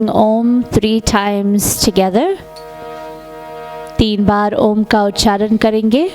Om 3 times together. 3 बार ओम का उच्चारण करेंगे.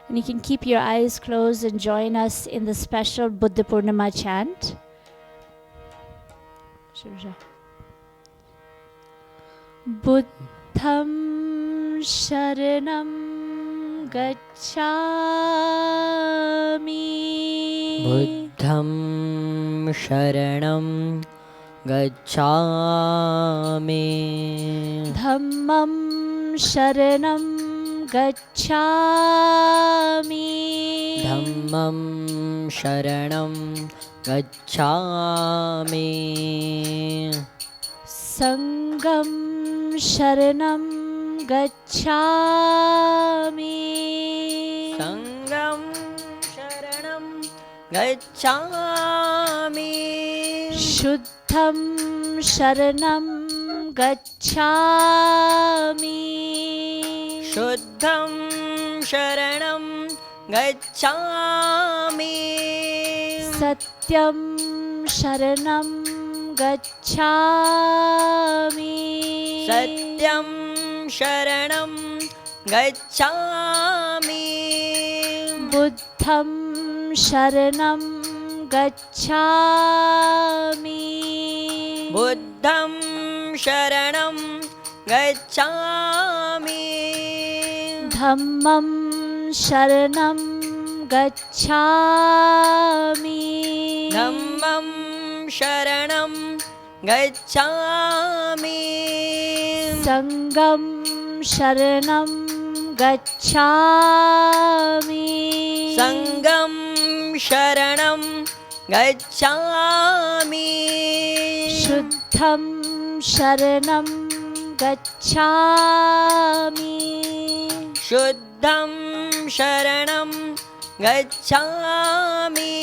And you can keep your eyes closed and join us in the special Buddha Purnima chant. Buddham Sharanam Gacchami. Buddham Sharanam Gacchami. Dhammam Sharanam Gacchami. Dhammam Sharanam Gacchami. Sangham Sharanam Gacchami. Sangham Sharanam Gacchami. Shuddham Sharanam Gacchami. Shuddham Sharanam Gacchami. Satyam Sharanam Gacchami. Satyam Sharanam Gacchami. Buddham Sharanam Gacchami. Buddham Sharanam Gacchami. Dhammam Sharanam Gacchami. Dhammam Sharanam Gacchami. Sangham Sharanam Gacchami. Sangham Sharanam Gacchami. Shuddham Sharanam Gacchami. Shuddham Sharanam Gacchami.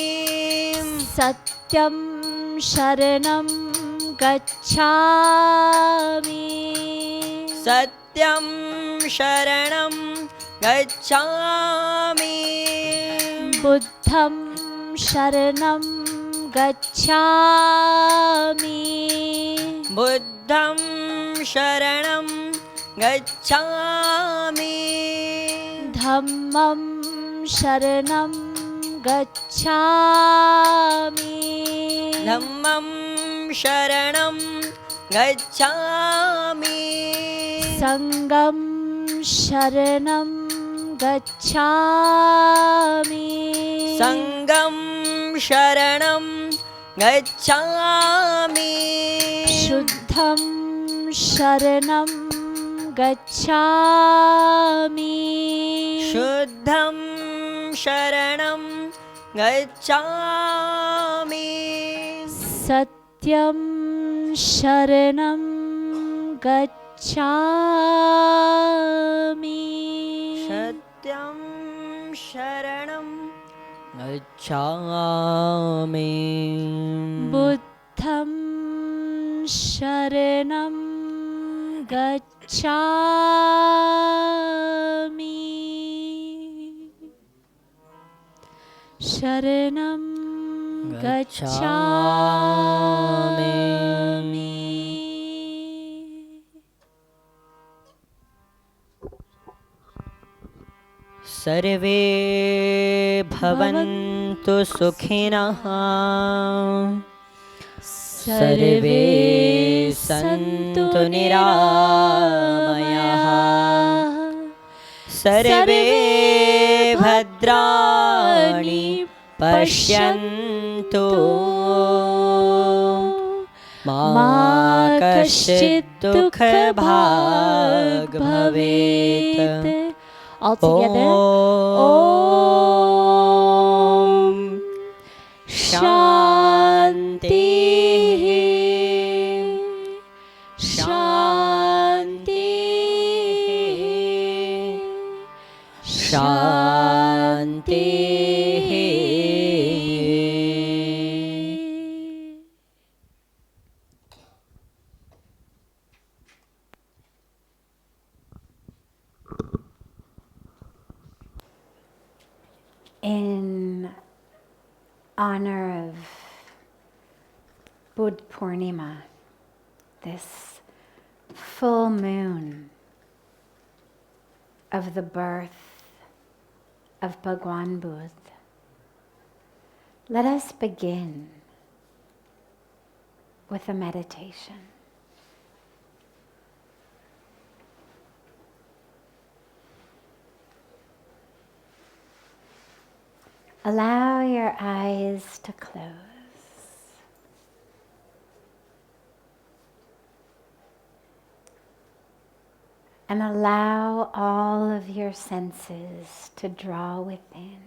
Satyam Sharanam Gacchami. Satyam Sharanam Gacchami. Buddham Sharanam Gacchami. Buddham Sharanam Gacchami. Dhammam Sharanam Gacchami. Dhammam Sharanam Gacchami. Sangham Sharanam Gacchami. Sangham Sharanam Gacchami. Shuddham Sharanam Gacchami. Shuddham Sharanam Gacchami. Satyam Sharanam Gacchami. Satyam Sharanam Gacchami. Buddham Sharanam Gacchami. Sharanam Gacchami. Sarve bhavantu sukhinah. Sarve santu niramayah. Sarve bhadrani pashyantu. Ma कश्चित् दुःखभाग् भवेत्. All together. Om Shanti Shanti Shanti. In honor of Buddha Purnima, this full moon of the birth of Bhagwan Buddha, let us begin with a meditation. Allow your eyes to close. And allow all of your senses to draw within.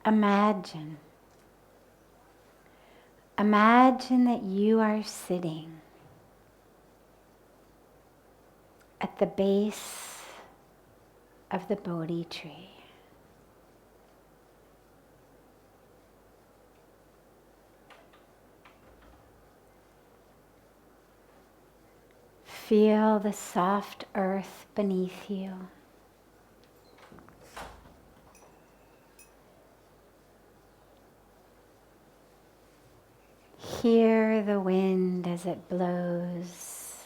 Imagine that you are sitting at the base of the Bodhi tree. Feel the soft earth beneath you. Hear the wind as it blows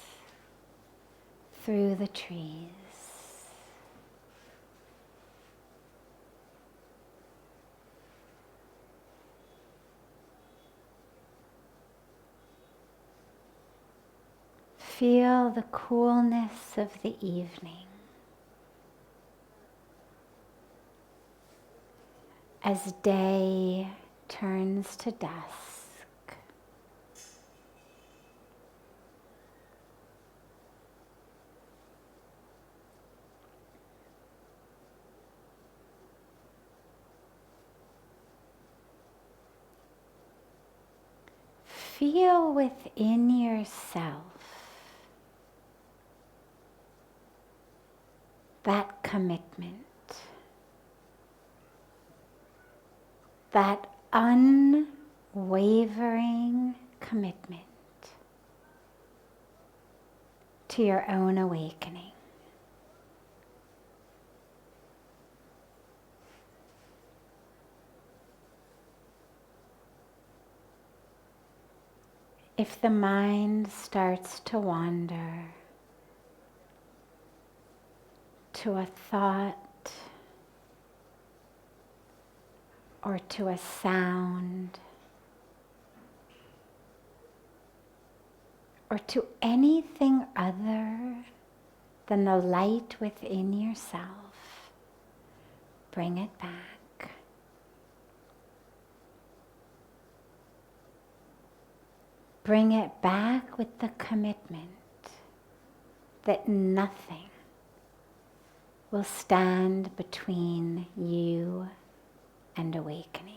through the trees. Feel the coolness of the evening as day turns to dusk. Feel within yourself that commitment, that unwavering commitment to your own awakening. If the mind starts to wander to a thought or to a sound or to anything other than the light within yourself, bring it back. Bring it back with the commitment that nothing will stand between you and awakening.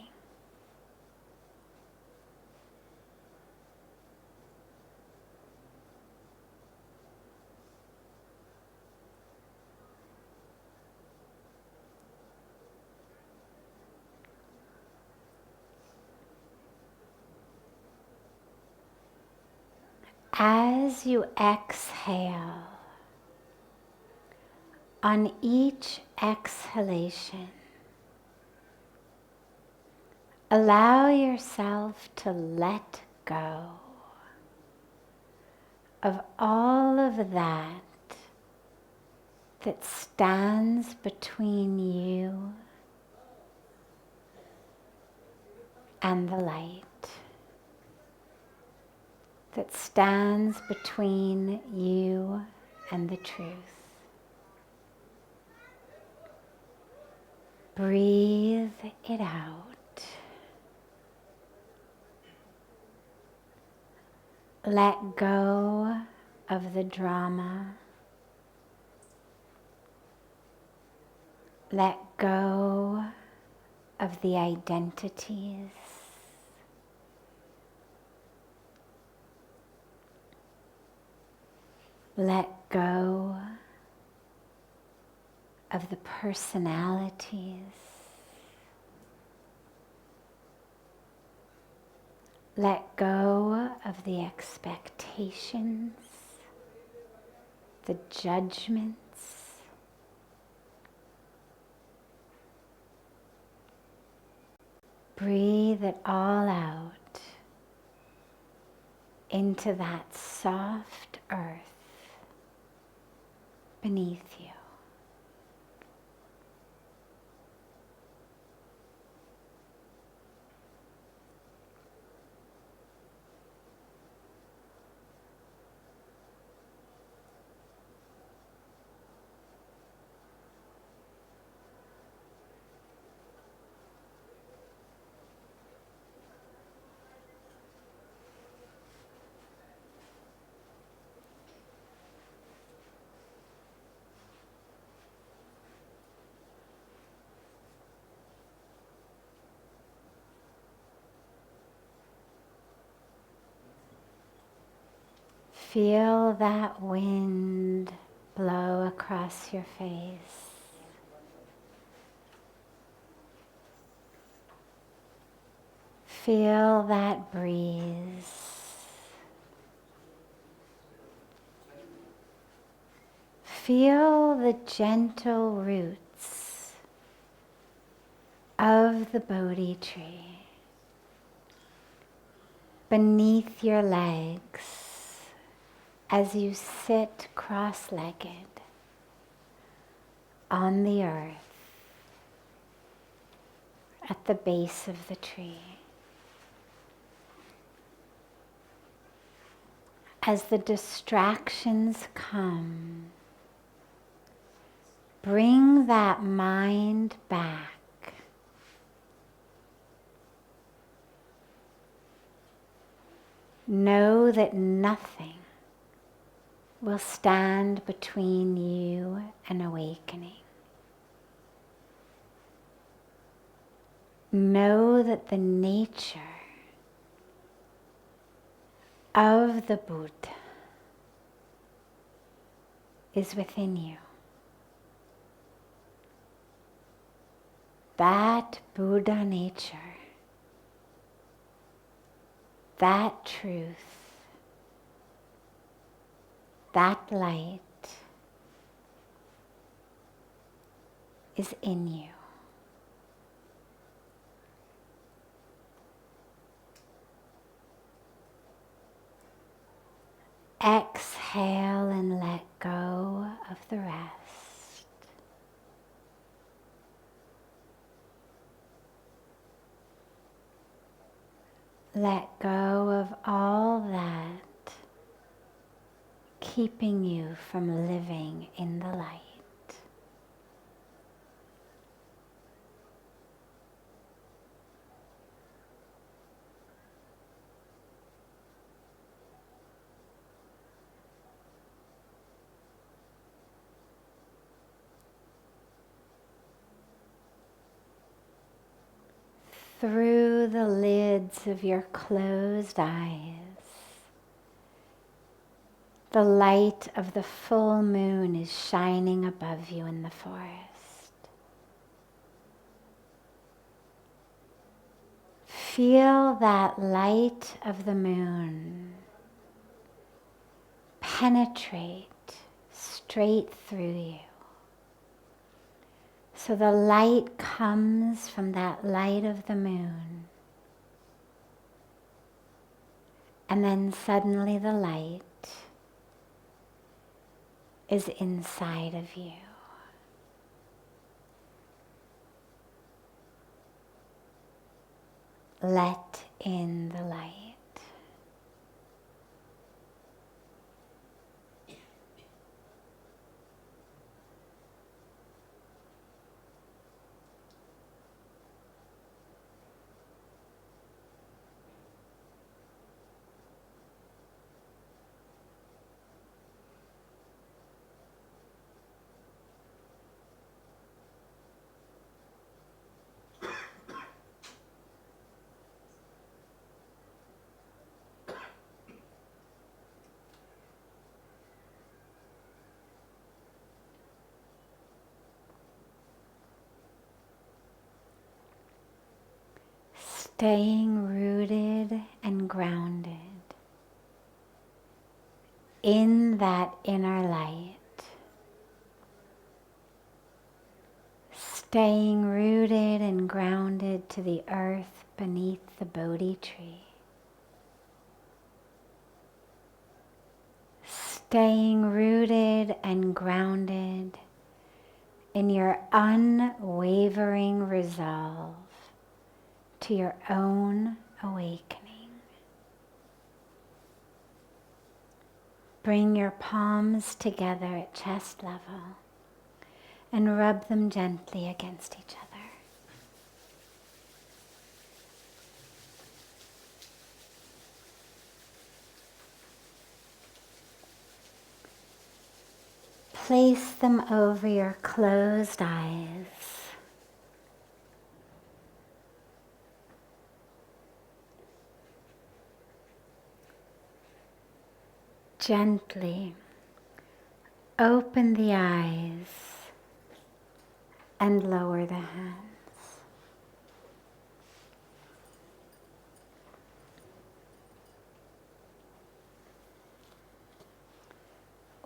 As you exhale, on each exhalation, allow yourself to let go of all of that that stands between you and the light, that stands between you and the truth. Breathe it out. Let go of the drama. Let go of the identities. Let go of the personalities. Let go of the expectations, the judgments. Breathe it all out into that soft earth beneath you. Feel that wind blow across your face. Feel that breeze. Feel the gentle roots of the Bodhi tree beneath your legs as you sit cross-legged on the earth at the base of the tree. As the distractions come, bring that mind back. Know that nothing will stand between you and awakening. Know that the nature of the Buddha is within you. That Buddha nature, that truth, that light is in you. Exhale and let go of the rest. Let go of all that keeping you from living in the light. Through the lids of your closed eyes, the light of the full moon is shining above you in the forest. Feel that light of the moon penetrate straight through you. So the light comes from that light of the moon. And then suddenly the light is inside of you. Let in the light. Staying rooted and grounded in that inner light. Staying rooted and grounded to the earth beneath the Bodhi tree. Staying rooted and grounded in your unwavering resolve to your own awakening. Bring your palms together at chest level and rub them gently against each other. Place them over your closed eyes. Gently open the eyes and lower the hands.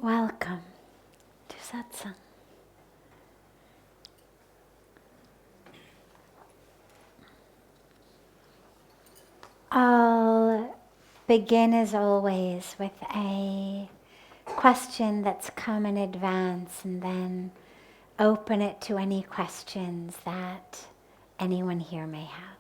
Welcome to Satsang. I'll begin as always with a question that's come in advance and then open it to any questions that anyone here may have.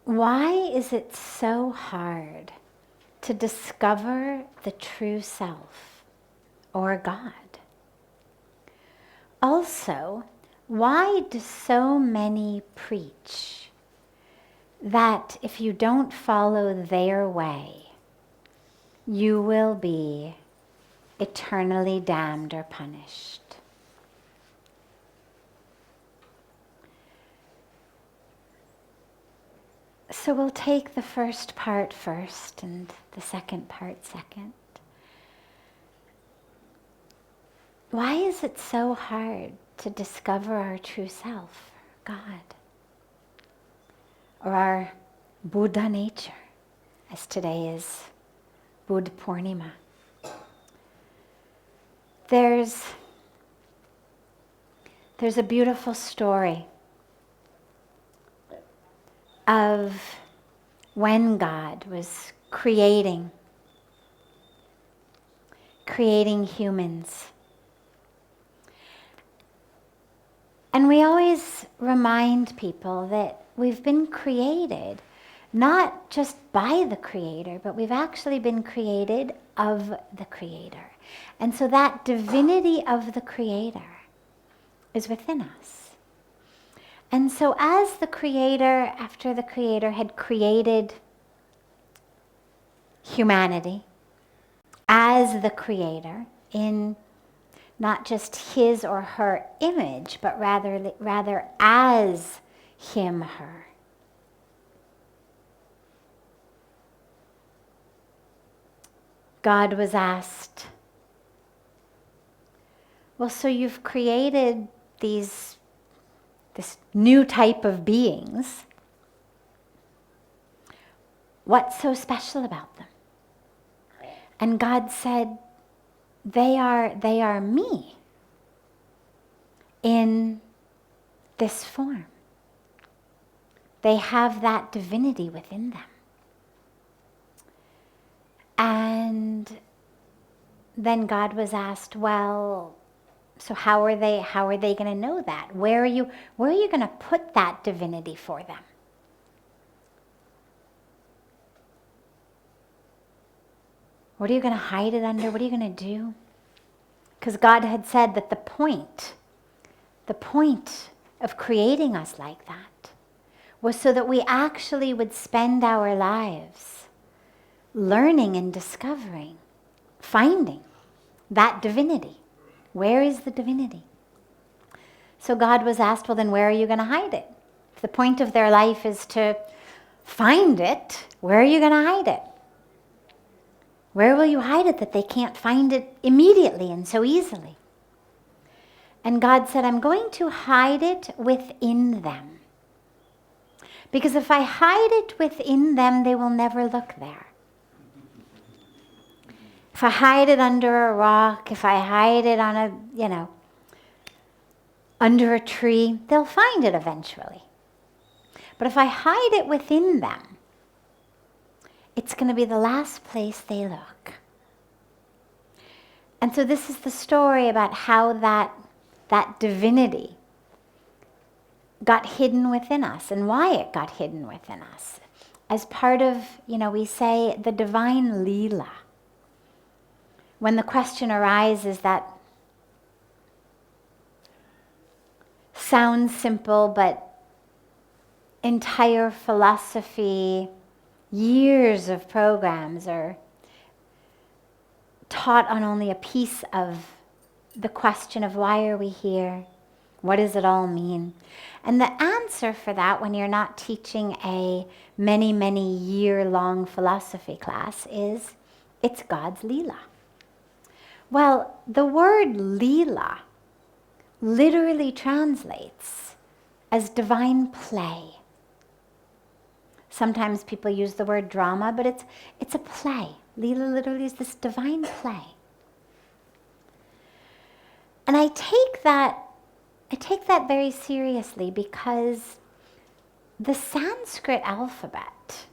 Why is it so hard to discover the true self or God? Also, why do so many preach that if you don't follow their way, you will be eternally damned or punished? So we'll take the first part first and the second part second. Why is it so hard to discover our true self, God, or our Buddha nature, as today is Buddha Purnima? There's a beautiful story of when God was creating humans. And we always remind people that we've been created not just by the Creator, but we've actually been created of the Creator. And so that divinity of the Creator is within us. And so as the Creator, after the Creator had created humanity, as the Creator, in not just his or her image, but rather as him, her. God was asked, well, so you've created this new type of beings. What's so special about them? And God said, they are me in this form. They have that divinity within them. And then God was asked, well, so how are they going to know that? Where are you going to put that divinity for them? What are you going to hide it under? What are you going to do? Because God had said that the point of creating us like that was so that we actually would spend our lives learning and discovering, finding that divinity. Where is the divinity? So God was asked, well, then where are you going to hide it? If the point of their life is to find it, where are you going to hide it? Where will you hide it that they can't find it immediately and so easily? And God said, I'm going to hide it within them. Because if I hide it within them, they will never look there. If I hide it under a rock, if I hide it on a, under a tree, they'll find it eventually. But if I hide it within them, it's going to be the last place they look. And so this is the story about how that divinity got hidden within us and why it got hidden within us. As part of, we say the divine Leela. When the question arises that sounds simple, but entire philosophy, years of programs are taught on only a piece of the question of why are we here? What does it all mean? And the answer for that, when you're not teaching a many, many year-long philosophy class, is it's God's Leela. Well, the word Leela literally translates as divine play. Sometimes people use the word drama, but it's a play. Leela literally is this divine play. And I take that very seriously because the Sanskrit alphabet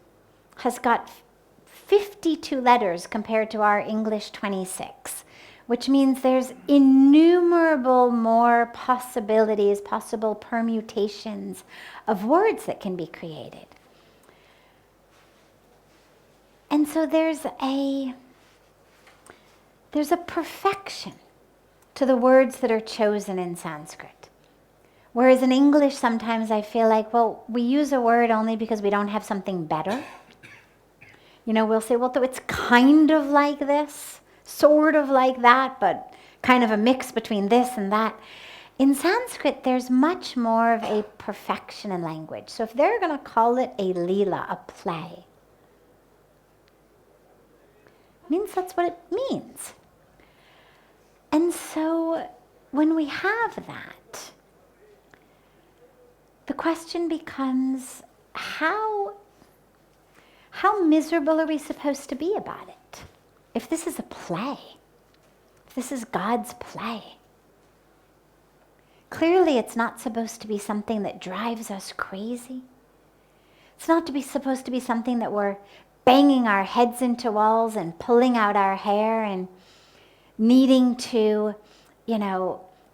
has got 52 letters compared to our English 26, which means there's innumerable more possibilities, possible permutations of words that can be created. And so there's a perfection to the words that are chosen in Sanskrit. Whereas in English, sometimes I feel like, well, we use a word only because we don't have something better. We'll say, well, it's kind of like this, sort of like that, but kind of a mix between this and that. In Sanskrit, there's much more of a perfection in language. So if they're going to call it a Leela, a play, means that's what it means. And so when we have that, the question becomes, how miserable are we supposed to be about it? If this is a play, if this is God's play, clearly it's not supposed to be something that drives us crazy. It's not supposed to be something that we're banging our heads into walls and pulling out our hair and needing to,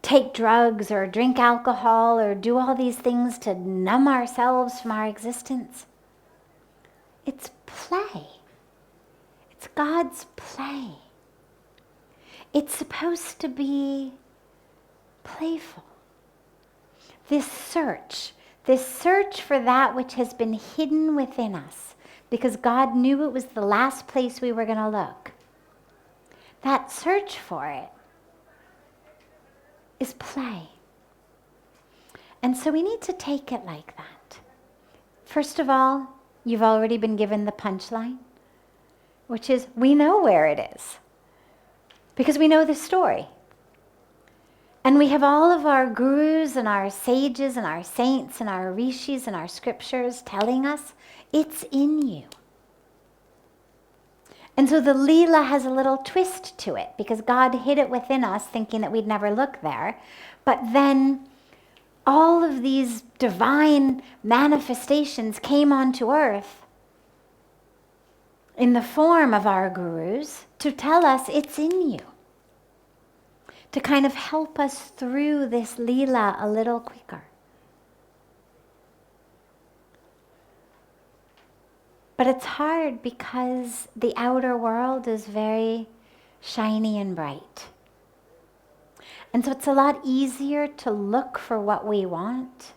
take drugs or drink alcohol or do all these things to numb ourselves from our existence. It's play. It's God's play. It's supposed to be playful. This search for that which has been hidden within us, because God knew it was the last place we were going to look. That search for it is play. And so we need to take it like that. First of all, you've already been given the punchline, which is we know where it is because we know the story. And we have all of our gurus and our sages and our saints and our rishis and our scriptures telling us it's in you. And so the Leela has a little twist to it because God hid it within us thinking that we'd never look there. But then all of these divine manifestations came onto earth in the form of our gurus to tell us it's in you, to kind of help us through this Leela a little quicker. But it's hard because the outer world is very shiny and bright. And so it's a lot easier to look for what we want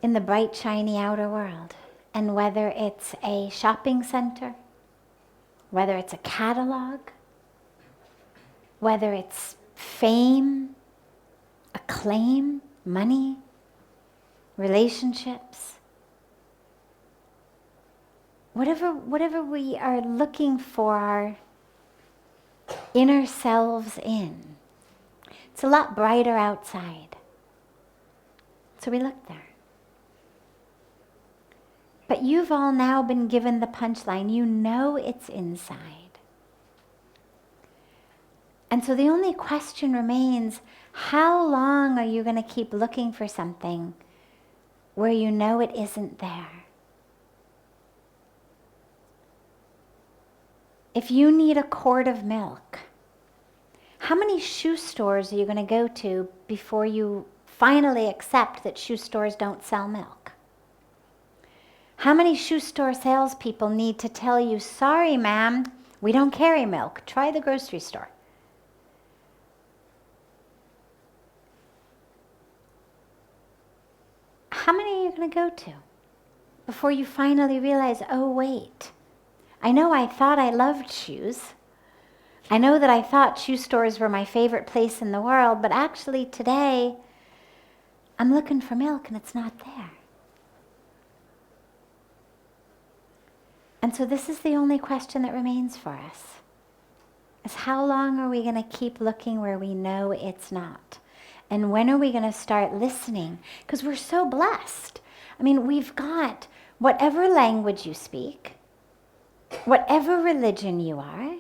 in the bright, shiny outer world. And whether it's a shopping center, whether it's a catalog, whether it's fame, acclaim, money, relationships, whatever we are looking for inner selves in. It's a lot brighter outside. So we look there. But you've all now been given the punchline. You know it's inside. And so the only question remains, how long are you going to keep looking for something where you know it isn't there? If you need a quart of milk, how many shoe stores are you going to go to before you finally accept that shoe stores don't sell milk? How many shoe store salespeople need to tell you, sorry ma'am, we don't carry milk, try the grocery store? How many are you going to go to before you finally realize, oh wait, I know I thought I loved shoes. I know that I thought shoe stores were my favorite place in the world, but actually today I'm looking for milk and it's not there. And so this is the only question that remains for us, is how long are we going to keep looking where we know it's not? And when are we going to start listening? Because we're so blessed. I mean, we've got whatever language you speak, whatever religion you are,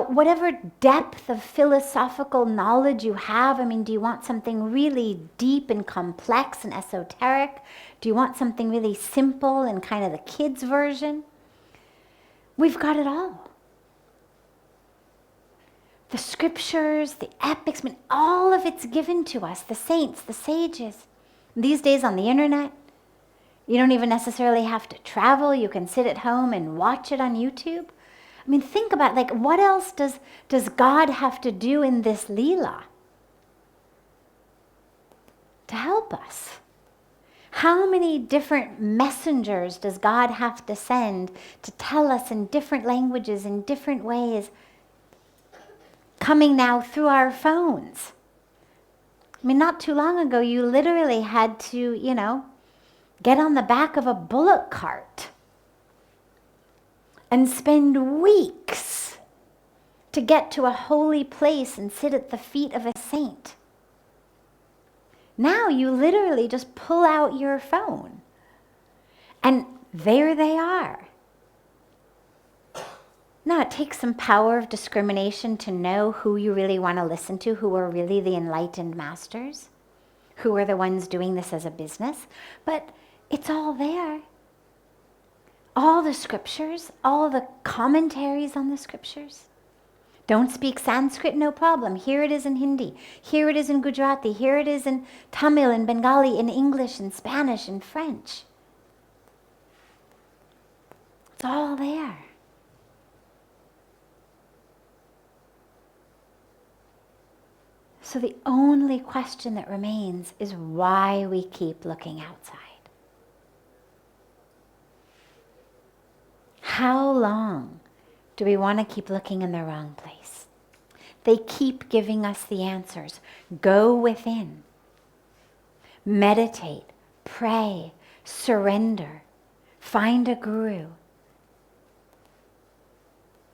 whatever depth of philosophical knowledge you have. I mean, do you want something really deep and complex and esoteric? Do you want something really simple and kind of the kids' version? We've got it all. The scriptures, the epics, I mean, all of it's given to us, the saints, the sages. These days on the internet, you don't even necessarily have to travel. You can sit at home and watch it on YouTube. I mean, think about it, like, what else does God have to do in this Leela to help us? How many different messengers does God have to send to tell us in different languages, in different ways, coming now through our phones? I mean, not too long ago, you literally had to, get on the back of a bullock cart and spend weeks to get to a holy place and sit at the feet of a saint. Now you literally just pull out your phone and there they are. Now it takes some power of discrimination to know who you really want to listen to, who are really the enlightened masters, who are the ones doing this as a business, but it's all there. All the scriptures, all the commentaries on the scriptures. Don't speak Sanskrit, no problem. Here it is in Hindi. Here it is in Gujarati. Here it is in Tamil and Bengali, in English and Spanish and French. It's all there. So the only question that remains is why we keep looking outside. How long do we want to keep looking in the wrong place? They keep giving us the answers. Go within. Meditate, pray, surrender, find a guru.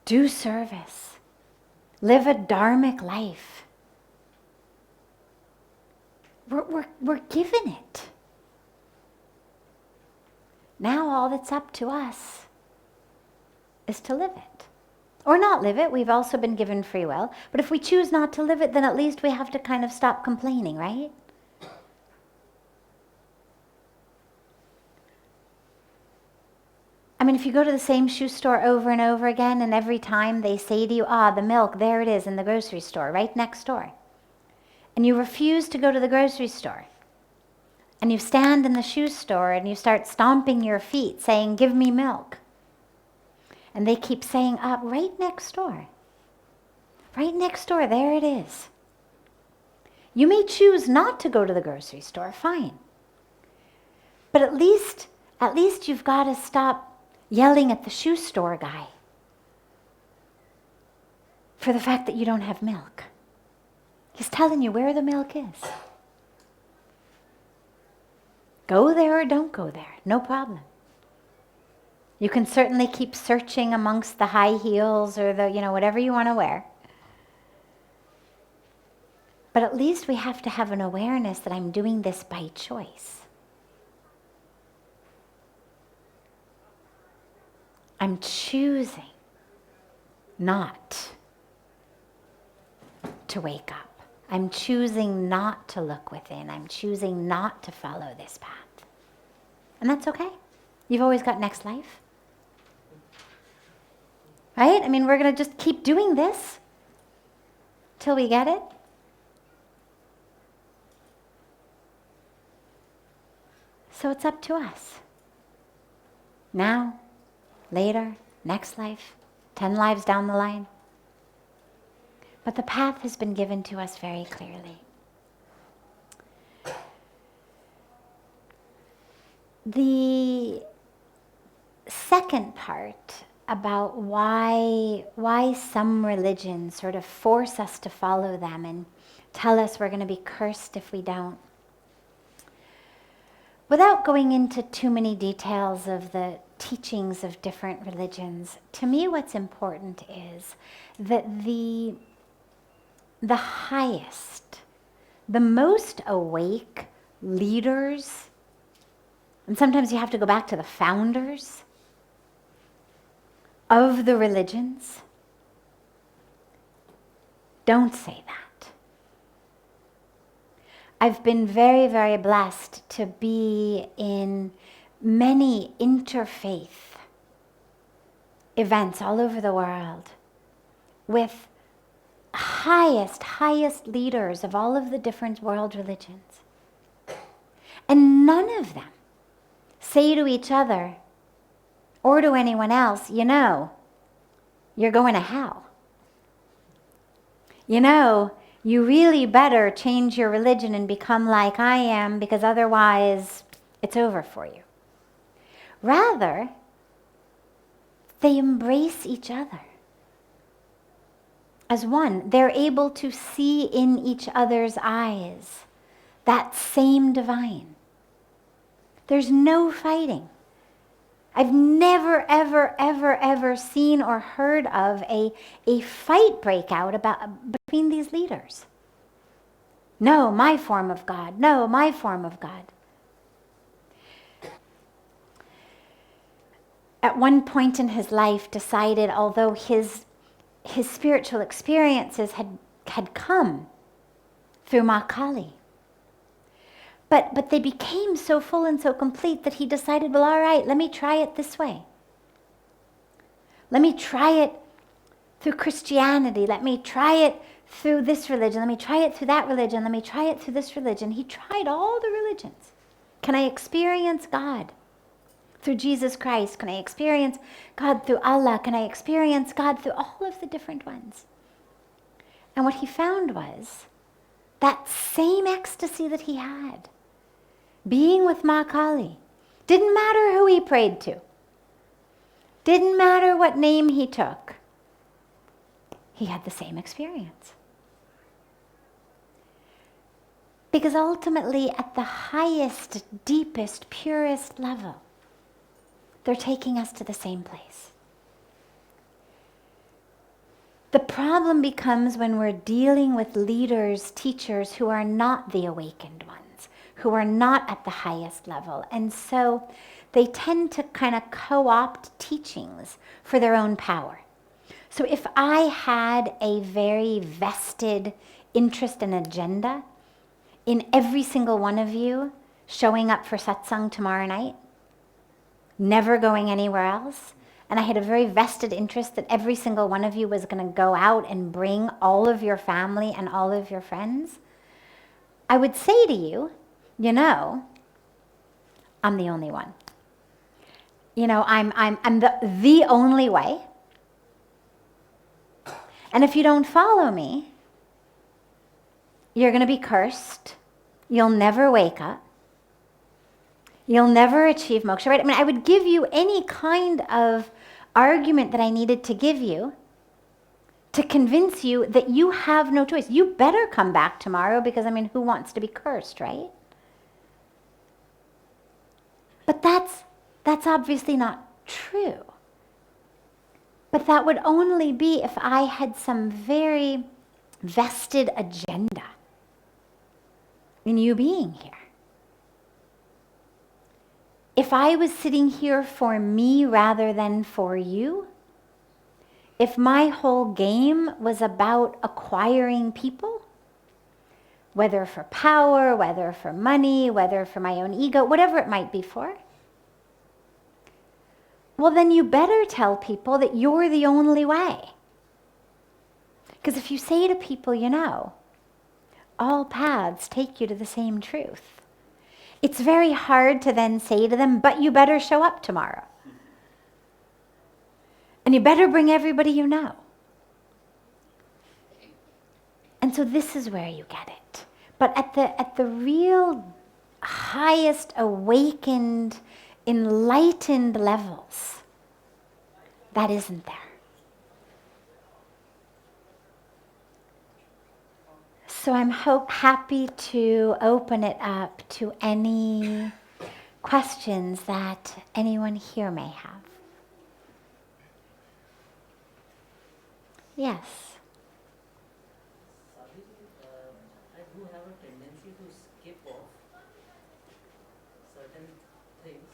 Do service. Live a dharmic life. We're given it. Now all that's up to us is to live it. Or not live it. We've also been given free will. But if we choose not to live it, then at least we have to kind of stop complaining, right? I mean, if you go to the same shoe store over and over again, and every time they say to you, the milk, there it is in the grocery store, right next door. And you refuse to go to the grocery store. And you stand in the shoe store and you start stomping your feet saying, give me milk. And they keep saying, right next door. Right next door, there it is. You may choose not to go to the grocery store, fine. But at least you've got to stop yelling at the shoe store guy for the fact that you don't have milk. He's telling you where the milk is. Go there or don't go there, no problem. You can certainly keep searching amongst the high heels or the, whatever you want to wear. But at least we have to have an awareness that I'm doing this by choice. I'm choosing not to wake up. I'm choosing not to look within. I'm choosing not to follow this path. And that's okay. You've always got next life. Right? I mean, we're going to just keep doing this till we get it. So it's up to us. Now, later, next life, 10 lives down the line. But the path has been given to us very clearly. The second part about why some religions sort of force us to follow them and tell us we're going to be cursed if we don't. Without going into too many details of the teachings of different religions, to me what's important is that the highest, the most awake leaders, and sometimes you have to go back to the founders of the religions, don't say that. I've been very, very blessed to be in many interfaith events all over the world with highest leaders of all of the different world religions. And none of them say to each other or to anyone else, you're going to hell. You really better change your religion and become like I am, because otherwise it's over for you. Rather, they embrace each other as one. They're able to see in each other's eyes that same divine. There's no fighting. I've never, ever seen or heard of a fight break out between these leaders. No, my form of God. No, my form of God. At one point in his life decided, although his spiritual experiences had come through Ma Kali, But they became so full and so complete that he decided, well, all right, let me try it this way. Let me try it through Christianity. Let me try it through this religion. Let me try it through that religion. Let me try it through this religion. He tried all the religions. Can I experience God through Jesus Christ? Can I experience God through Allah? Can I experience God through all of the different ones? And what he found was that same ecstasy that he had, being with Ma Kali, didn't matter who he prayed to, didn't matter what name he took, he had the same experience. Because ultimately, at the highest, deepest, purest level, they're taking us to the same place. The problem becomes when we're dealing with leaders, teachers who are not the awakened ones, who are not at the highest level. And so they tend to kind of co-opt teachings for their own power. So if I had a very vested interest and agenda in every single one of you showing up for satsang tomorrow night, never going anywhere else, and I had a very vested interest that every single one of you was going to go out and bring all of your family and all of your friends, I would say to you, I'm the only one. I'm the only way. And if you don't follow me, you're going to be cursed. You'll never wake up. You'll never achieve moksha, right? I mean, I would give you any kind of argument that I needed to give you to convince you that you have no choice. You better come back tomorrow because, who wants to be cursed, right? But that's obviously not true. But that would only be if I had some very vested agenda in you being here. If I was sitting here for me rather than for you, if my whole game was about acquiring people, whether for power, whether for money, whether for my own ego, whatever it might be for, well, then you better tell people that you're the only way. Because if you say to people, you know, all paths take you to the same truth, it's very hard to then say to them, but you better show up tomorrow. And you better bring everybody you know. And so this is where you get it. But at the real highest awakened, enlightened levels, that isn't there. So I'm happy to open it up to any questions that anyone here may have. Yes. Sadhvi, I do have a tendency to skip off certain things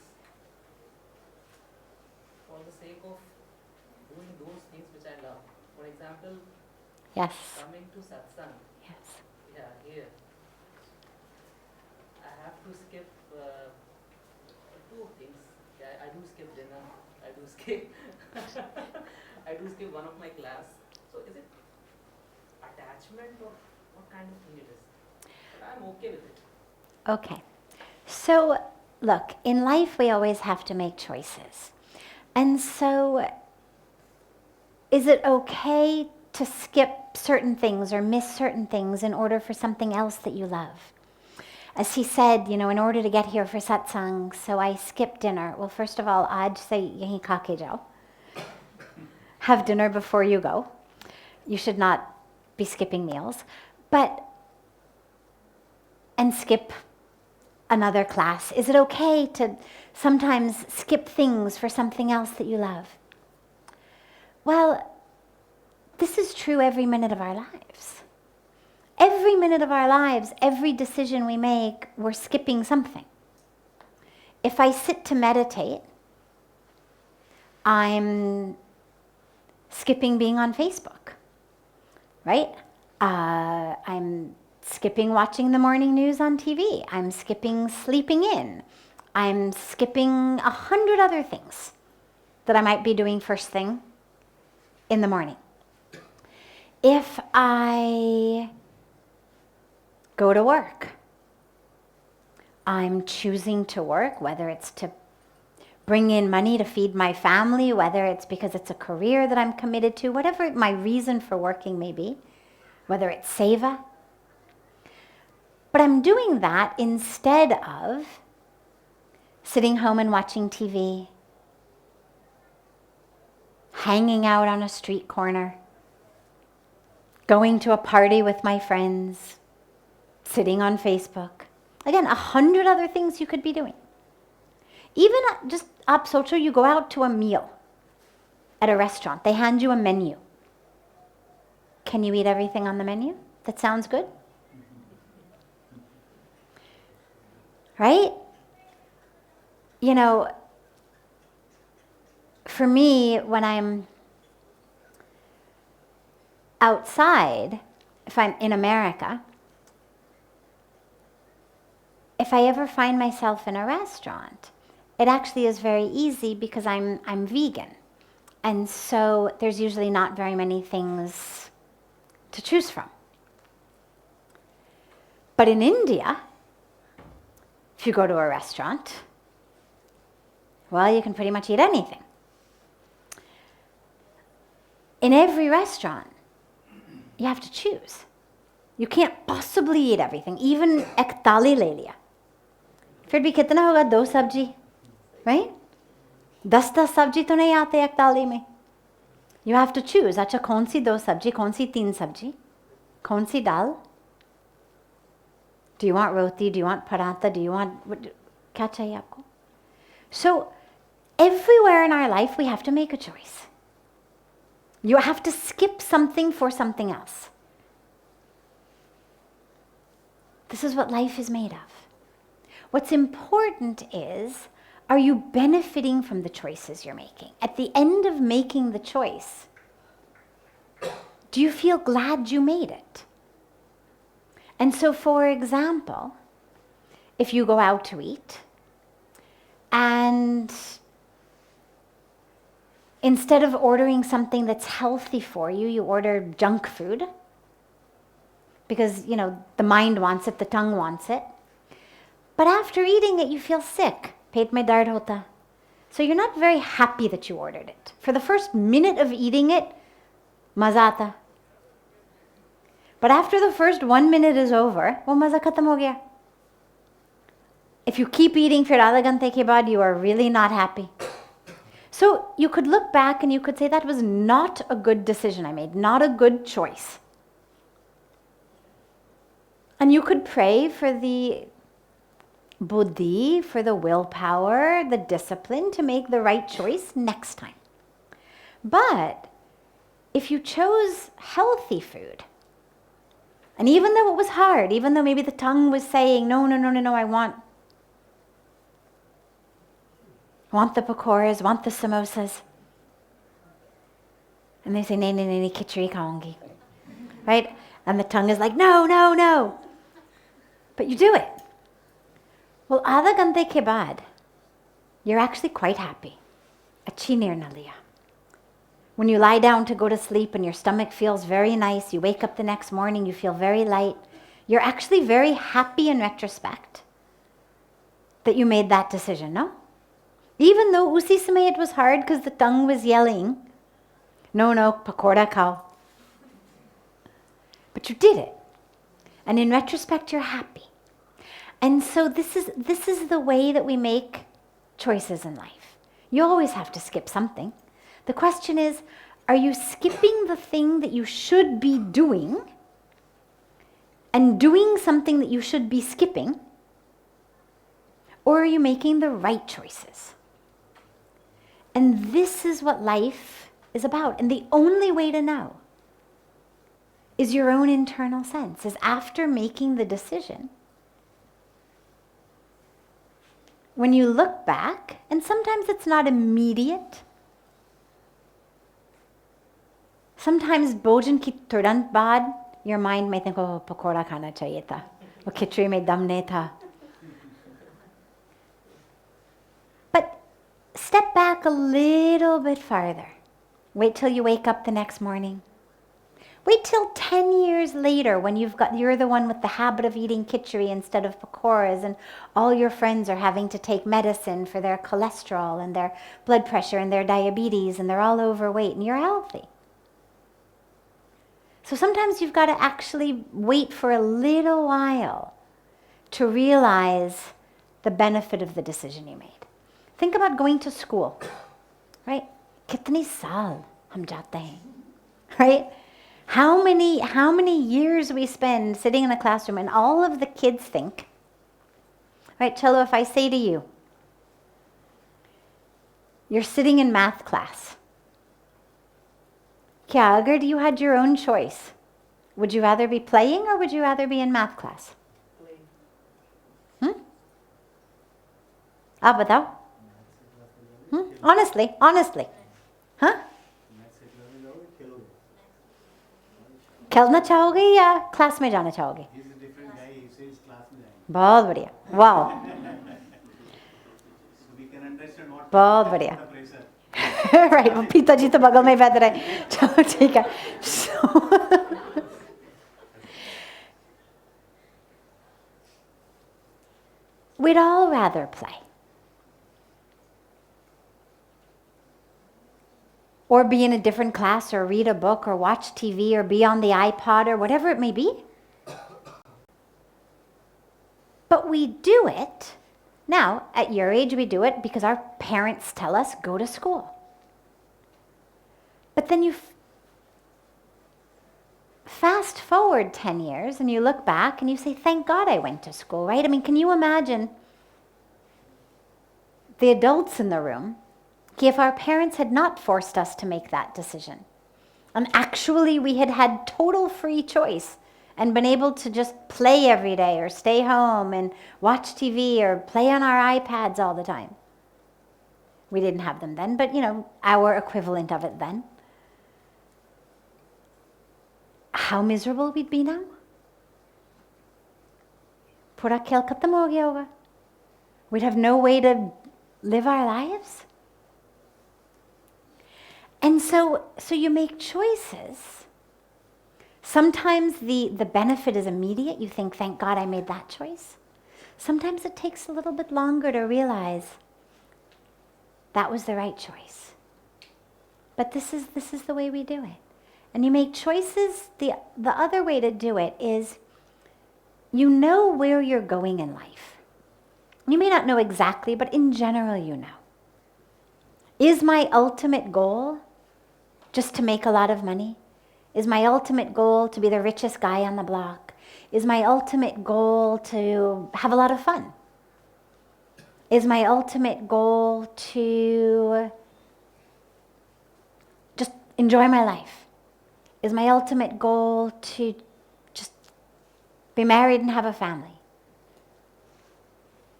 for the sake of doing those things which I love. For example, Yes. coming to Satsang, Yes. yeah, here, I have to skip two things. Yeah, I do skip dinner, I do skip, I do skip one of my class. So is it attachment or what kind of thing it is? But I'm okay with it. Okay. So, look, in life we always have to make choices. And so, is it okay to skip certain things or miss certain things in order for something else that you love? As he said, you know, in order to get here for satsang, so I skipped dinner. Well, first of all, aaj se yahi kha ke jao. Have dinner before you go. You should not be skipping meals. And skip another class. Is it okay to sometimes skip things for something else that you love? Well, this is true every minute of our lives. Every minute of our lives, every decision we make, we're skipping something. If I sit to meditate, I'm skipping being on Facebook, right? I'm skipping watching the morning news on TV. I'm skipping sleeping in. I'm skipping 100 other things that I might be doing first thing in the morning. If I go to work, I'm choosing to work, whether it's to bring in money to feed my family, whether it's because it's a career that I'm committed to, whatever my reason for working may be, whether it's seva. But I'm doing that instead of sitting home and watching TV, hanging out on a street corner, going to a party with my friends, sitting on Facebook. Again, 100 other things you could be doing. Even just up social, you go out to a meal at a restaurant. They hand you a menu. Can you eat everything on the menu? That sounds good. Right? You know, for me, when I'm outside, if I'm in America, if I ever find myself in a restaurant, it actually is very easy because I'm vegan. And so there's usually not very many things to choose from. But in India, if you go to a restaurant, well, you can pretty much eat anything. In every restaurant, you have to choose. You can't possibly eat everything, even ek thali le liya. फिर भी कितना होगा 2 सब्जी, right? 10 सब्जी तो नहीं आते एक थाली में. You have to choose. अच्छा कौन सी 2 सब्जी, कौन सी 3 सब्जी, कौन सी दाल? Do you want roti? Do you want paratha? Do you want क्या चाहिए आपको? So everywhere in our life we have to make a choice. You have to skip something for something else. This is what life is made of. What's important is, are you benefiting from the choices you're making? At the end of making the choice, do you feel glad you made it? And so, for example, if you go out to eat and instead of ordering something that's healthy for you, you order junk food because, the mind wants it, the tongue wants it. But after eating it, you feel sick. Pet mein dard hota. So you're not very happy that you ordered it. For the first minute of eating it, maza aata. But after the first 1 minute is over, wo maza khatam ho gaya. If you keep eating fir adha ghante ke baad, you are really not happy. So you could look back and you could say that was not a good decision I made, not a good choice. And you could pray for the buddhi, for the willpower, the discipline to make the right choice next time. But if you chose healthy food, and even though it was hard, even though maybe the tongue was saying, no, I want the pakoras, want the samosas. And they say, nahi, khichdi khaungi. Right? And the tongue is like, no. But you do it. Well, adha ghante ke baad, you're actually quite happy. Achhi nirna liya. When you lie down to go to sleep and your stomach feels very nice, you wake up the next morning, you feel very light, you're actually very happy in retrospect that you made that decision, no? Even though usi samay it was hard because the tongue was yelling, no, pakora khao. But you did it. And in retrospect, you're happy. And so this is the way that we make choices in life. You always have to skip something. The question is, are you skipping the thing that you should be doing and doing something that you should be skipping? Or are you making the right choices? And this is what life is about. And the only way to know is your own internal sense, is after making the decision, when you look back, and sometimes it's not immediate, sometimes bhojan ki turant baad, your mind may think, oh, pakora khana chahiye tha, oh, khichdi mein dam nahi tha. But step back a little bit farther. Wait till you wake up the next morning. Wait till 10 years later when you're the one with the habit of eating khichdi instead of pakoras, and all your friends are having to take medicine for their cholesterol and their blood pressure and their diabetes, and they're all overweight and you're healthy. So sometimes you've got to actually wait for a little while to realize the benefit of the decision you made. Think about going to school, right? Kitni saal hum jate hain, right? How many years we spend sitting in a classroom and all of the kids think, right, Chelo, if I say to you, you're sitting in math class. Kya, agar you had your own choice, would you rather be playing or would you rather be in math class? Playing. Aap batao. Honestly. Huh? खेलना चाहोगे या class में जाना चाहोगे? बहुत बढ़िया, wow, बहुत बढ़िया. Right, वो पिताजी तो बगल में बैठ रहे. चलो ठीक है. We'd all rather play. Or be in a different class, or read a book, or watch TV, or be on the iPod, or whatever it may be. But we do it, now, at your age we do it because our parents tell us, go to school. But then you fast forward 10 years, and you look back, and you say, thank God I went to school, right? I mean, can you imagine the adults in the room If our parents had not forced us to make that decision, and actually we had had total free choice and been able to just play every day or stay home and watch TV or play on our iPads all the time. We didn't have them then, but our equivalent of it then. How miserable we'd be now. Pura khel khatam ho gaya hoga. We'd have no way to live our lives. And so you make choices. Sometimes the benefit is immediate. You think, thank God I made that choice. Sometimes it takes a little bit longer to realize that was the right choice. But this is the way we do it. And you make choices. The other way to do it is you know where you're going in life. You may not know exactly, but in general you know. Is my ultimate goal just to make a lot of money? Is my ultimate goal to be the richest guy on the block? Is my ultimate goal to have a lot of fun? Is my ultimate goal to just enjoy my life? Is my ultimate goal to just be married and have a family?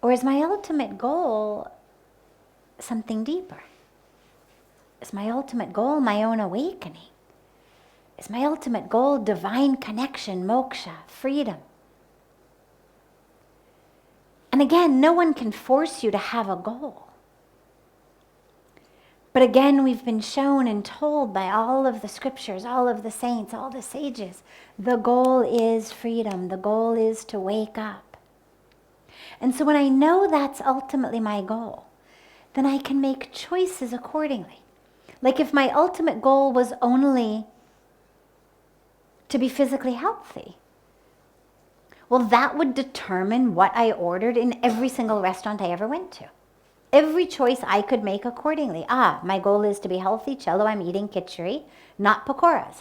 Or is my ultimate goal something deeper? Is my ultimate goal my own awakening? Is my ultimate goal divine connection, moksha, freedom? And again, no one can force you to have a goal. But again, we've been shown and told by all of the scriptures, all of the saints, all the sages, the goal is freedom. The goal is to wake up. And so when I know that's ultimately my goal, then I can make choices accordingly. Like if my ultimate goal was only to be physically healthy, well, that would determine what I ordered in every single restaurant I ever went to. Every choice I could make accordingly. My goal is to be healthy. Cello, I'm eating khichdi, not pakoras.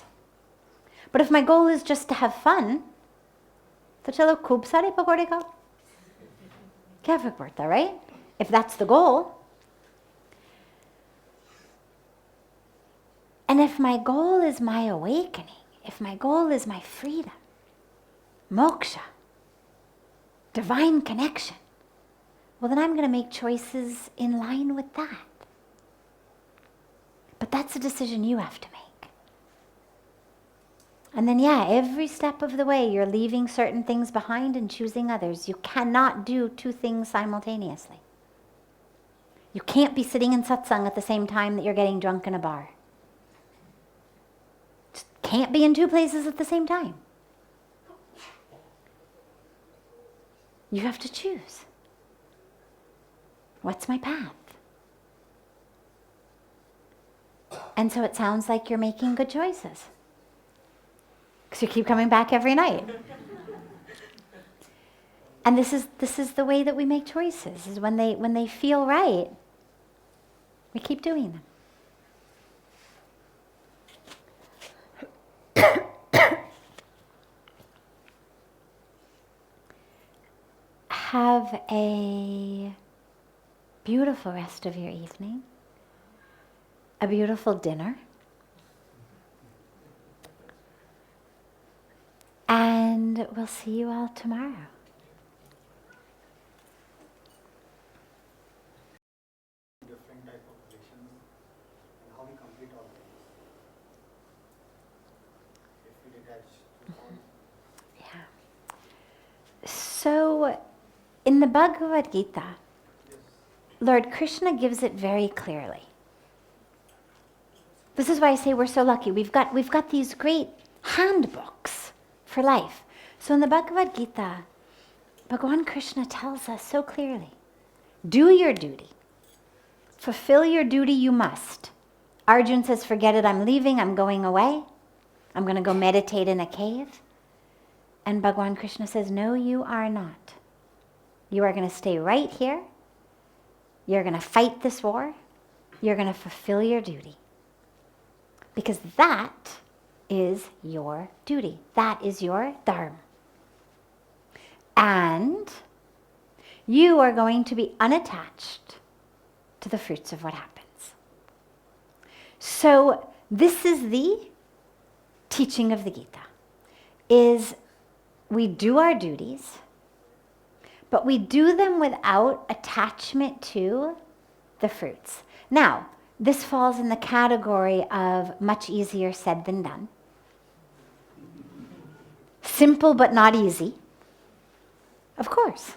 But if my goal is just to have fun, to cello khub sare pakode khao. Kya fark padta, right? If that's the goal. And if my goal is my awakening, if my goal is my freedom, moksha, divine connection, well, then I'm going to make choices in line with that. But that's a decision you have to make. And then, every step of the way, you're leaving certain things behind and choosing others. You cannot do two things simultaneously. You can't be sitting in satsang at the same time that you're getting drunk in a bar. Just can't be in two places at the same time. You have to choose. What's my path? And so it sounds like you're making good choices, because you keep coming back every night. And this is the way that we make choices, is when they feel right, we keep doing them. Have a beautiful rest of your evening, a beautiful dinner, and we'll see you all tomorrow. Different type of relations and how we complete all things. If we detach to all. Yeah. So, in the Bhagavad Gita, Lord Krishna gives it very clearly. This is why I say we're so lucky. We've got these great handbooks for life. So in the Bhagavad Gita, Bhagavan Krishna tells us so clearly, do your duty. Fulfill your duty you must. Arjun says, forget it, I'm leaving, I'm going away. I'm going to go meditate in a cave. And Bhagavan Krishna says, no, you are not. You are going to stay right here. You're going to fight this war. You're going to fulfill your duty. Because that is your duty. That is your dharma. And you are going to be unattached to the fruits of what happens. So this is the teaching of the Gita, is we do our duties, but we do them without attachment to the fruits. Now, this falls in the category of much easier said than done. Simple but not easy. Of course.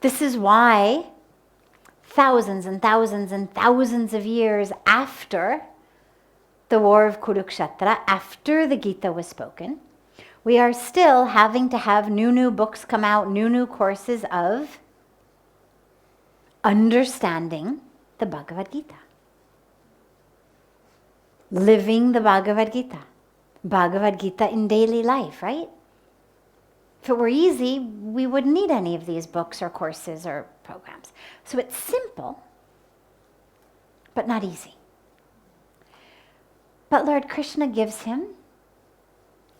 This is why thousands and thousands and thousands of years after the war of Kurukshetra, after the Gita was spoken, we are still having to have new books come out, new courses of understanding the Bhagavad Gita. Living the Bhagavad Gita. Bhagavad Gita in daily life, right? If it were easy, we wouldn't need any of these books or courses or programs. So it's simple, but not easy. But Lord Krishna gives him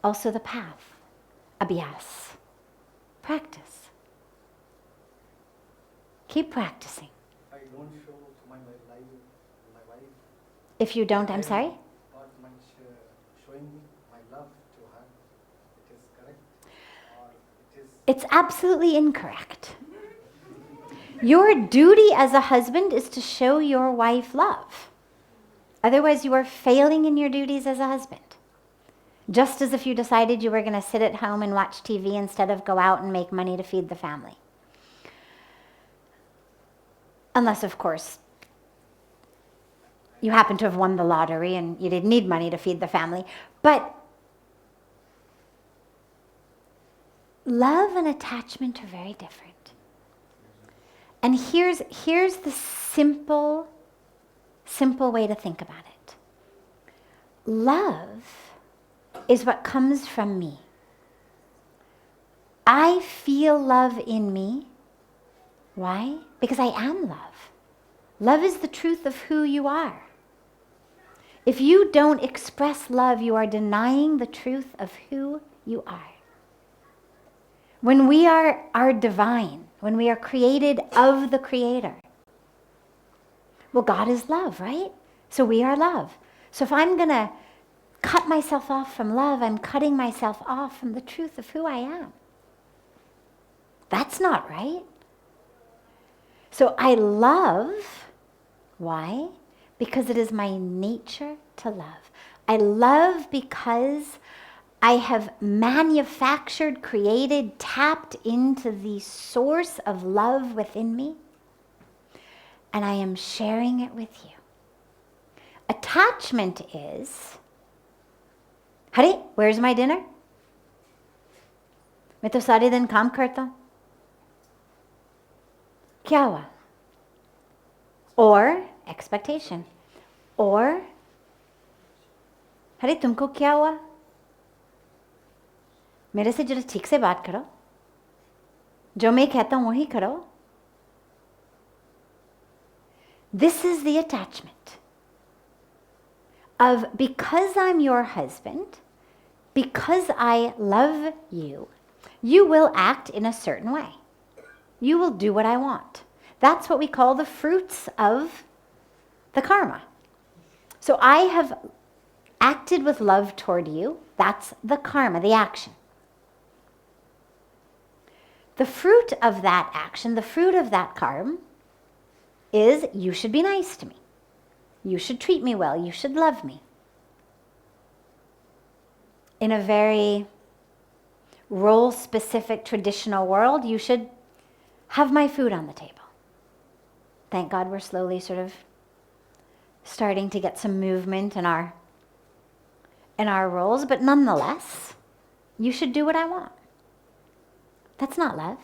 also the path, abhyas, practice. Keep practicing. I don't show to my wife. If you don't, I'm sorry? Not much showing my love to her. It is correct, or it is. It's absolutely incorrect. Your duty as a husband is to show your wife love. Otherwise, you are failing in your duties as a husband. Just as if you decided you were going to sit at home and watch TV instead of go out and make money to feed the family. Unless, of course, you happen to have won the lottery and you didn't need money to feed the family. But love and attachment are very different. And here's the simple way to think about it. Love is what comes from me. I feel love in me. Why? Because I am love. Love is the truth of who you are. If you don't express love, you are denying the truth of who you are. When we are divine, when we are created of the Creator, well, God is love, right? So we are love. So if I'm going to cut myself off from love, I'm cutting myself off from the truth of who I am. That's not right. So I love. Why? Because it is my nature to love. I love because I have manufactured, created, tapped into the source of love within me, and I am sharing it with you. Attachment is, Hari, where's my dinner? मैं तो सारे दिन काम करता हूँ. क्या हुआ? Or expectation. Or, अरे तुमको क्या हुआ? मेरे से जरा ठीक से बात करो. जो मैं कहता हूँ वही करो. This is the attachment of, because I'm your husband, because I love you, you will act in a certain way. You will do what I want. That's what we call the fruits of the karma. So I have acted with love toward you. That's the karma, the action. The fruit of that action, the fruit of that karma, is you should be nice to me. You should treat me well. You should love me. In a very role-specific traditional world, you should have my food on the table. Thank God we're slowly sort of starting to get some movement in our roles, but nonetheless, you should do what I want. That's not love.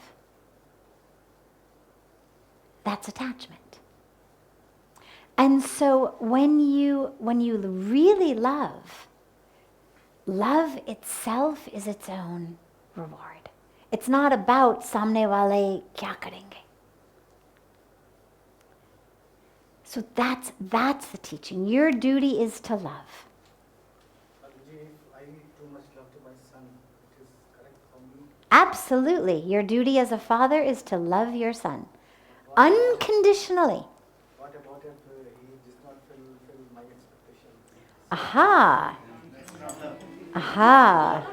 That's attachment. And so when you really love itself is its own reward. It's not about samne wale kya karenge. So that's the teaching. Your duty is to love. If I too much love to my son, it is correct for me. Absolutely. Your duty as a father is to love your son. Unconditionally. What about if he does not feel Aha. Aha.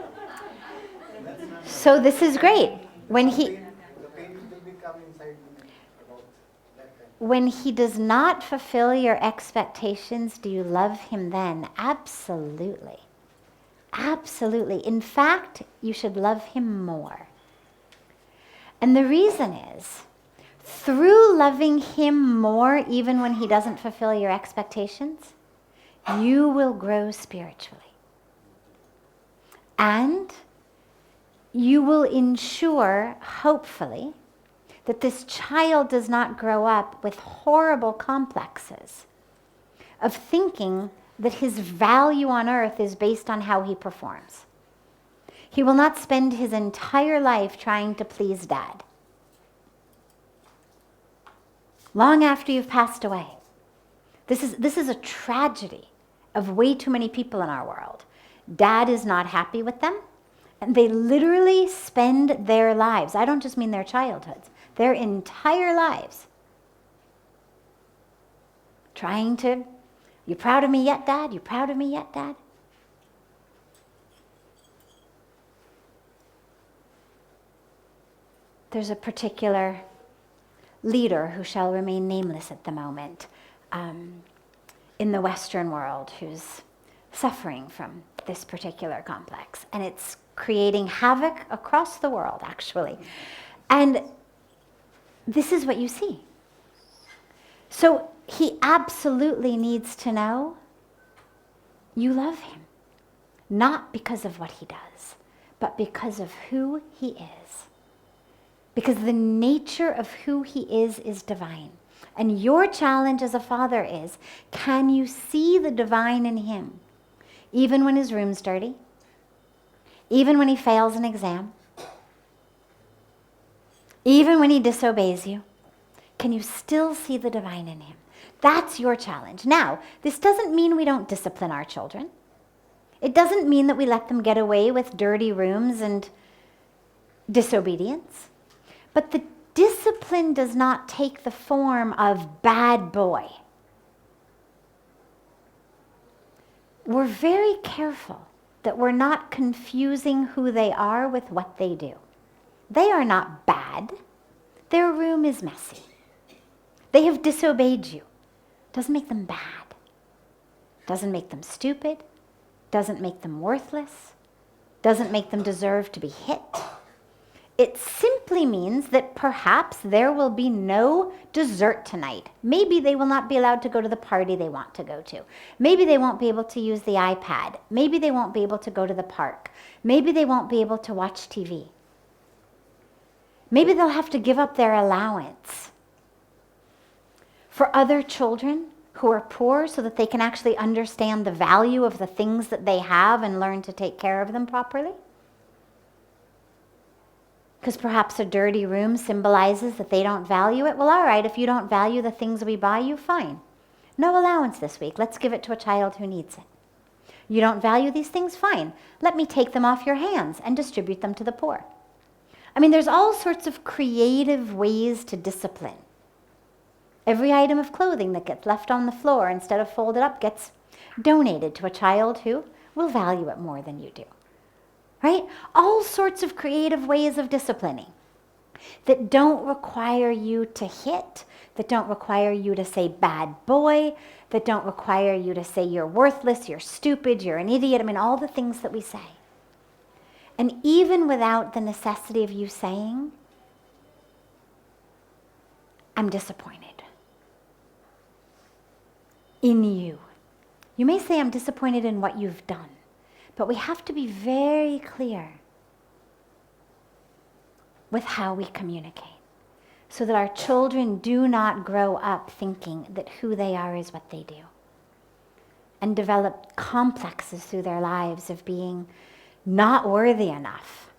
So this is great. When he The pain will become inside me about that time. when he does not fulfill your expectations, do you love him then? Absolutely. Absolutely. In fact, you should love him more. And the reason is, through loving him more, even when he doesn't fulfill your expectations, you will grow spiritually. And you will ensure, hopefully, that this child does not grow up with horrible complexes of thinking that his value on earth is based on how he performs. He will not spend his entire life trying to please dad. Long after you've passed away. This is a tragedy of way too many people in our world. Dad is not happy with them, and they literally spend their lives, I don't just mean their childhoods, their entire lives trying to, you proud of me yet, Dad? You proud of me yet, Dad? There's a particular leader who shall remain nameless at the moment in the Western world who's suffering from this particular complex. And it's creating havoc across the world, actually. And this is what you see. So he absolutely needs to know you love him. Not because of what he does, but because of who he is. Because the nature of who he is divine. And your challenge as a father is, can you see the divine in him? Even when his room's dirty, even when he fails an exam, even when he disobeys you, can you still see the divine in him? That's your challenge. Now, this doesn't mean we don't discipline our children. It doesn't mean that we let them get away with dirty rooms and disobedience. But the discipline does not take the form of bad boy. We're very careful that we're not confusing who they are with what they do. They are not bad. Their room is messy. They have disobeyed you. Doesn't make them bad. Doesn't make them stupid. Doesn't make them worthless. Doesn't make them deserve to be hit. It simply means that perhaps there will be no dessert tonight. Maybe they will not be allowed to go to the party they want to go to. Maybe they won't be able to use the iPad. Maybe they won't be able to go to the park. Maybe they won't be able to watch TV. Maybe they'll have to give up their allowance. For other children who are poor so that they can actually understand the value of the things that they have and learn to take care of them properly. Because perhaps a dirty room symbolizes that they don't value it. Well, all right, if you don't value the things we buy you, fine. No allowance this week. Let's give it to a child who needs it. You don't value these things? Fine. Let me take them off your hands and distribute them to the poor. I mean, there's all sorts of creative ways to discipline. Every item of clothing that gets left on the floor instead of folded up gets donated to a child who will value it more than you do. Right? All sorts of creative ways of disciplining that don't require you to hit, that don't require you to say bad boy, that don't require you to say you're worthless, you're stupid, you're an idiot. I mean, all the things that we say. And even without the necessity of you saying, I'm disappointed in you. You may say, I'm disappointed in what you've done. But we have to be very clear with how we communicate so that our children do not grow up thinking that who they are is what they do and develop complexes through their lives of being not worthy enough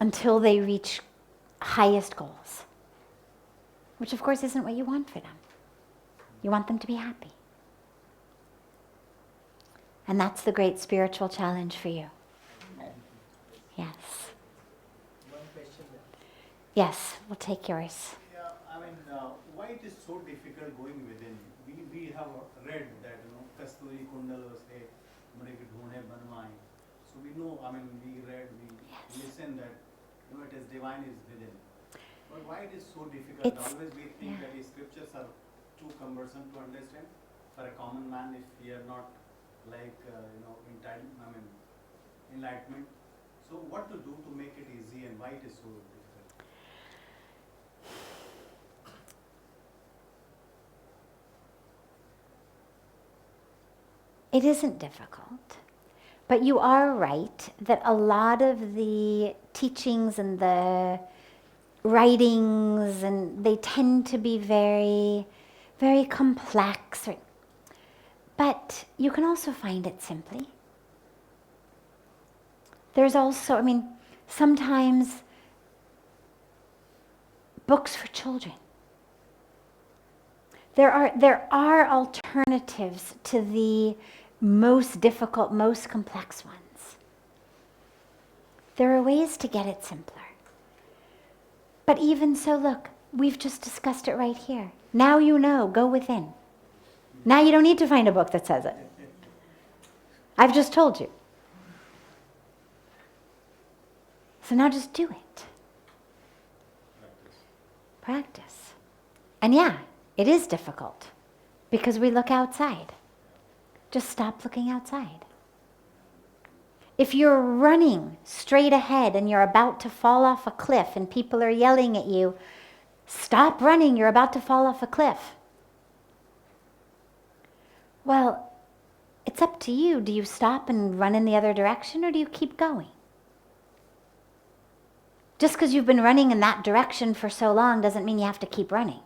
until they reach highest goals, which of course isn't what you want for them. You want them to be happy. And that's the great spiritual challenge for you. Yes. One question. Yes, we'll take yours. Yeah, I mean, why it is so difficult going within? We we have read that, Kasturi Kundal say, "Mare ke dhoone banwaye." So we know, we read, we listen that, it is divine is within. But why it is so difficult? Always we think that the scriptures are too cumbersome to understand for a common man if he are not like, enlightenment. So what to do to make it easy and why it is so difficult? It isn't difficult, but you are right that a lot of the teachings and the writings, and they tend to be very, very complex. But you can also find it simply. There's also, sometimes books for children. There are alternatives to the most difficult, most complex ones. There are ways to get it simpler. But even so, look, we've just discussed it right here. Now you know, go within. Now you don't need to find a book that says it. I've just told you. So now just do it. Practice. And yeah, it is difficult because we look outside. Just stop looking outside. If you're running straight ahead and you're about to fall off a cliff and people are yelling at you, stop running, you're about to fall off a cliff. Well, it's up to you. Do you stop and run in the other direction, or do you keep going? Just because you've been running in that direction for so long doesn't mean you have to keep running.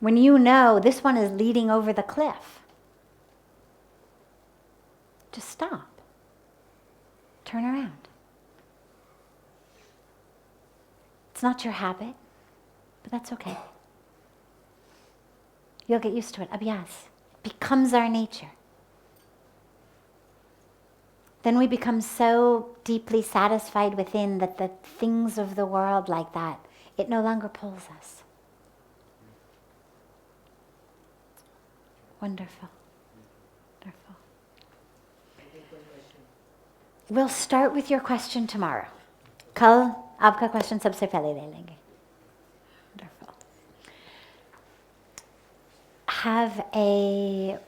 When you know this one is leading over the cliff, just stop. Turn around. It's not your habit, but that's okay. You'll get used to it. Abhyas becomes our nature. Then we become so deeply satisfied within that the things of the world like that, it no longer pulls us. Wonderful. Wonderful. We'll start with your question tomorrow. Kal aapka question sabse pehle le lenge. Wonderful. Have a